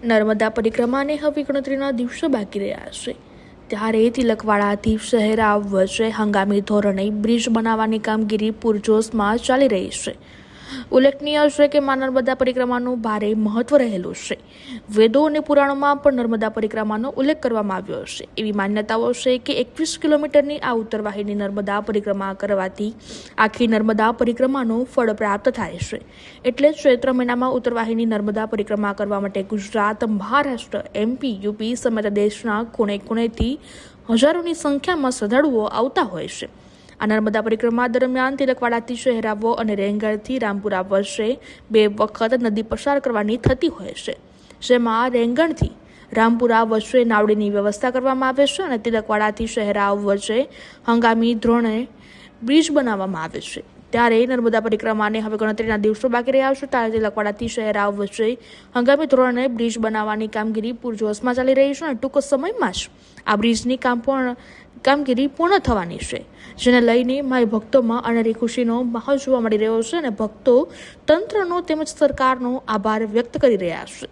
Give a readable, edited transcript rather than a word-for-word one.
નર્મદા પરિક્રમાને હવે ગણતરીના દિવસો બાકી રહ્યા છે, ત્યારે તિલકવાડાથી શહેરા વચ્ચે હંગામી ધોરણે બ્રિજ બનાવવાની કામગીરી પૂરજોશમાં ચાલી રહી છે। ઉલ્લેખનીય છે કે નર્મદા પરિક્રમાનું ભારે મહત્વ રહેલું છે। વેદો અને પુરાણોમાં પણ નર્મદા પરિક્રમાનો ઉલ્લેખ કરવામાં આવ્યો છે। એવી માન્યતાઓ છે કે 21 કિલોમીટરની આ ઉત્તરવાહિની નર્મદા પરિક્રમા કરવાથી આખી નર્મદા પરિક્રમાનો ફળ પ્રાપ્ત થાય છે। એટલે ચૈત્ર મહિનામાં ઉત્તરવાહિની નર્મદા પરિક્રમા કરવા માટે ગુજરાત, મહારાષ્ટ્ર, MP, UP સમેત દેશના ખૂણે ખૂણેથી હજારોની સંખ્યામાં શ્રદ્ધાળુઓ આવતા હોય છે। આ નર્મદા પરિક્રમા દરમિયાન તિલકવાડાથી શહેરાવો અને રેંગણથી રામપુરા વચ્ચે 2 વખત નદી પસાર કરવાની થતી હોય છે, જેમાં રેંગણથી રામપુરા વચ્ચે નાવડીની વ્યવસ્થા કરવામાં આવે છે અને તિલકવાડાથી શહેરાવ વચ્ચે હંગામી ધોરણે બ્રિજ બનાવવામાં આવે છે। ત્યારે નર્મદા પરિક્રમાને હવે ગણતરીના દિવસો બાકી રહ્યા છે, ત્યારે તિલકવાડાથી શહેરાવ વચ્ચે હંગામી ધોરણે બ્રિજ બનાવવાની કામગીરી પૂરજોશમાં ચાલી રહી છે અને ટૂંક સમયમાં જ આ બ્રિજની કામગીરી પૂર્ણ થવાની છે, જેને લઈને માઈ ભક્તોમાં અનેરી ખુશીનો માહોલ જોવા મળી રહ્યો છે અને ભક્તો તંત્રનો તેમજ સરકારનો આભાર વ્યક્ત કરી રહ્યા છે।